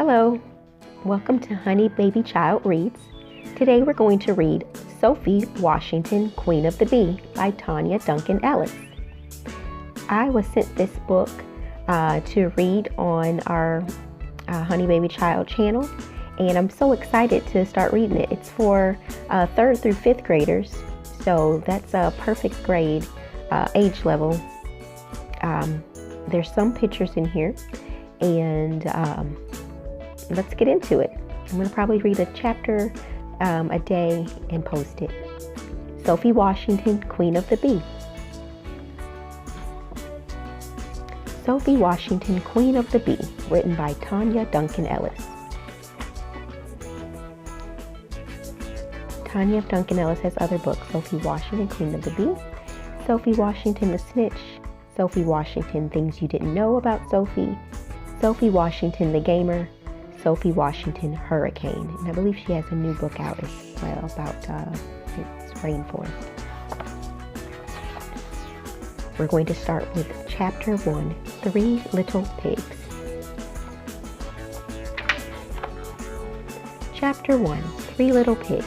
Hello, welcome to Honey Baby Child Reads. Today we're going to read Sophie Washington, Queen of the Bee by Tonya Duncan Ellis. I was sent this book to read on our Honey Baby Child channel, and I'm so excited to start reading it. It's for 3rd through 5th graders, so that's a perfect grade age level. There's some pictures in here, and let's get into it. I'm going to probably read a chapter a day and post it. Sophie Washington, Queen of the Bee. Sophie Washington, Queen of the Bee, written by Tonya Duncan Ellis. Tonya Duncan Ellis has other books: Sophie Washington, Queen of the Bee, Sophie Washington the Snitch, Sophie Washington, Things You Didn't Know About Sophie, Sophie Washington the Gamer, Sophie Washington Hurricane. And I believe she has a new book out as well about its rainforest. We're going to start with Chapter 1, 3 Little Pigs. Chapter 1, 3 Little Pigs.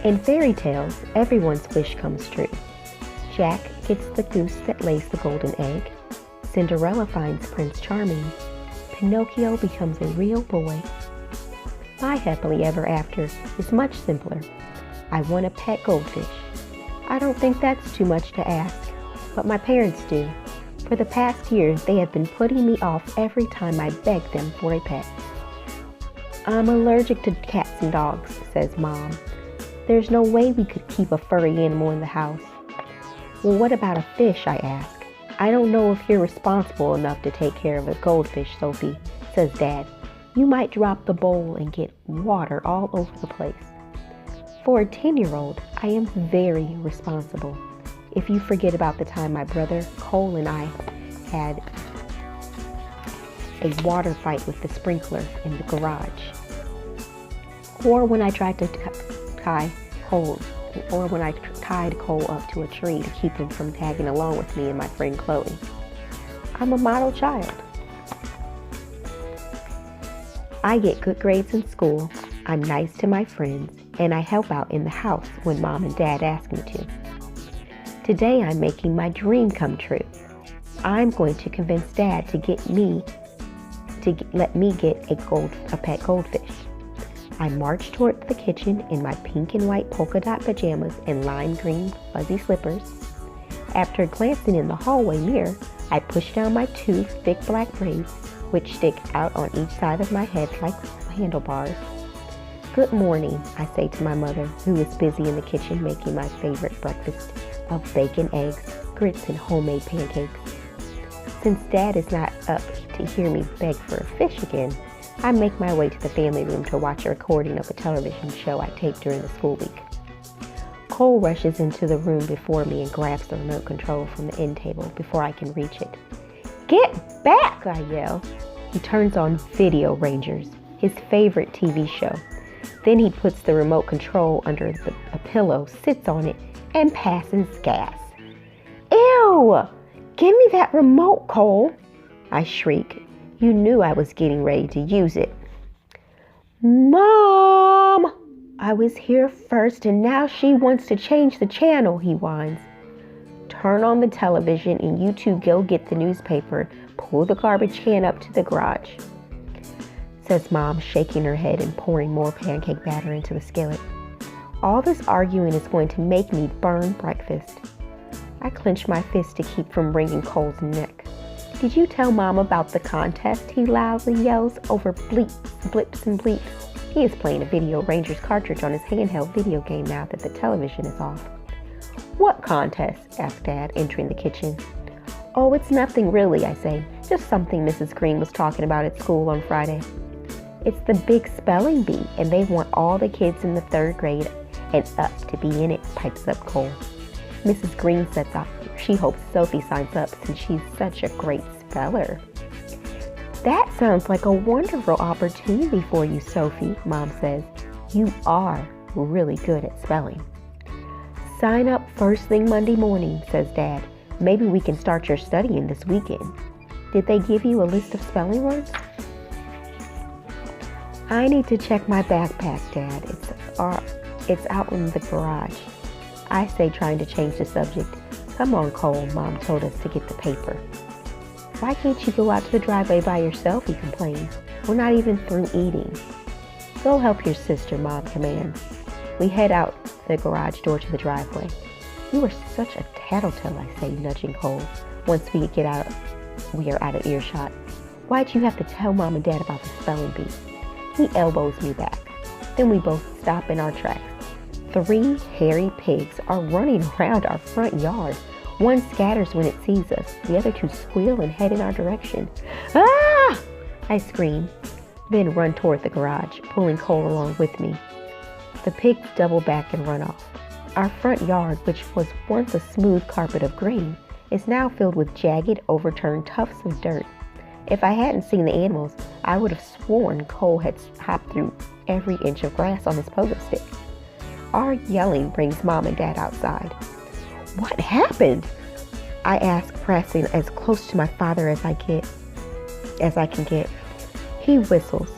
In fairy tales, everyone's wish comes true. Jack gets the goose that lays the golden egg. Cinderella finds Prince Charming. Pinocchio becomes a real boy. My happily ever after is much simpler. I want a pet goldfish. I don't think that's too much to ask, but my parents do. For the past year, they have been putting me off every time I beg them for a pet. I'm allergic to cats and dogs, says Mom. There's no way we could keep a furry animal in the house. Well, what about a fish, I ask. I don't know if you're responsible enough to take care of a goldfish, Sophie, says Dad. You might drop the bowl and get water all over the place. For a 10-year-old, I am very responsible. If you forget about the time my brother Cole and I had a water fight with the sprinkler in the garage, or when I tried to tied Cole up to a tree to keep him from tagging along with me and my friend Chloe. I'm a model child. I get good grades in school, I'm nice to my friends, and I help out in the house when Mom and Dad ask me to. Today I'm making my dream come true. I'm going to convince Dad to let me get a pet goldfish. I march toward the kitchen in my pink and white polka dot pajamas and lime green fuzzy slippers. After glancing in the hallway mirror, I push down my 2 thick black braids, which stick out on each side of my head like handlebars. Good morning, I say to my mother, who is busy in the kitchen making my favorite breakfast of bacon, eggs, grits, and homemade pancakes. Since Dad is not up to hear me beg for a fish again, I make my way to the family room to watch a recording of a television show I taped during the school week. Cole rushes into the room before me and grabs the remote control from the end table before I can reach it. Get back, I yell. He turns on Video Rangers, his favorite TV show. Then he puts the remote control under a pillow, sits on it, and passes gas. Ew! Give me that remote, Cole! I shriek. You knew I was getting ready to use it. Mom! I was here first and now she wants to change the channel, he whines. Turn on the television and you two go get the newspaper. Pull the garbage can up to the garage, says Mom, shaking her head and pouring more pancake batter into the skillet. All this arguing is going to make me burn breakfast. I clench my fist to keep from wringing Cole's neck. Did you tell Mom about the contest? He loudly yells over blips and bleeps. He is playing a Video Rangers cartridge on his handheld video game now that the television is off. What contest? Asked Dad, entering the kitchen. Oh, it's nothing really, I say. Just something Mrs. Green was talking about at school on Friday. It's the big spelling bee, and they want all the kids in the 3rd grade and up to be in it, pipes up Cole. Mrs. Green sets off. She hopes Sophie signs up since she's such a great speller. That sounds like a wonderful opportunity for you, Sophie, Mom says. You are really good at spelling. Sign up first thing Monday morning, says Dad. Maybe we can start your studying this weekend. Did they give you a list of spelling words? I need to check my backpack, Dad. It's out in the garage. I say, trying to change the subject. Come on, Cole, Mom told us to get the paper. Why can't you go out to the driveway by yourself, he complains. We're not even through eating. Go help your sister, Mom commands. We head out the garage door to the driveway. You are such a tattletale, I say, nudging Cole. Once we are out of earshot. Why'd you have to tell Mom and Dad about the spelling bee? He elbows me back. Then we both stop in our tracks. 3 hairy pigs are running around our front yard. One scatters when it sees us. The other 2 squeal and head in our direction. Ah! I scream, then run toward the garage, pulling Cole along with me. The pigs double back and run off. Our front yard, which was once a smooth carpet of green, is now filled with jagged, overturned tufts of dirt. If I hadn't seen the animals, I would have sworn Cole had hopped through every inch of grass on his pogo stick. Our yelling brings Mom and Dad outside. What happened? I ask, pressing as close to my father as I can get. He whistles.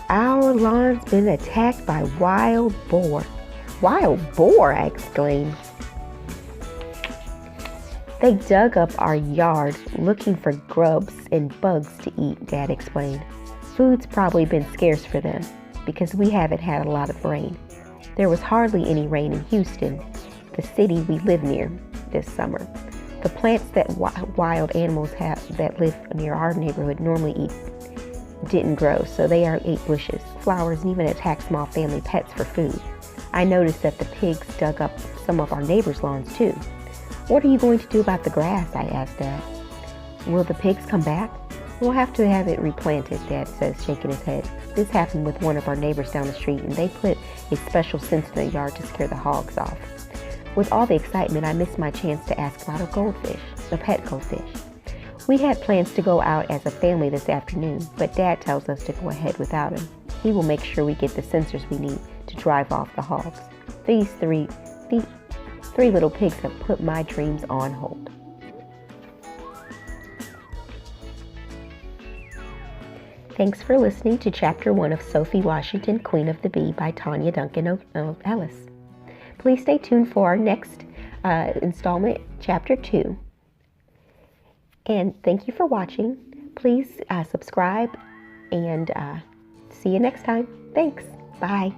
Our lawn's been attacked by wild boar. Wild boar, I exclaim. They dug up our yard looking for grubs and bugs to eat, Dad explained. Food's probably been scarce for them because we haven't had a lot of rain. There was hardly any rain in Houston, the city we live near, this summer. The plants that wild animals that live near our neighborhood normally eat didn't grow, so they ate bushes, flowers, and even attacked small family pets for food. I noticed that the pigs dug up some of our neighbors' lawns too. What are you going to do about the grass? I asked Dad. Will the pigs come back? We'll have to have it replanted, Dad says, shaking his head. This happened with one of our neighbors down the street, and they put a special scent in the yard to scare the hogs off. With all the excitement, I missed my chance to ask about a pet goldfish. We had plans to go out as a family this afternoon, but Dad tells us to go ahead without him. He will make sure we get the sensors we need to drive off the hogs. These three little pigs have put my dreams on hold. Thanks for listening to Chapter 1 of Sophie Washington, Queen of the Bee by Tonya Duncan Ellis. Please stay tuned for our next installment, Chapter 2. And thank you for watching. Please subscribe and see you next time. Thanks. Bye.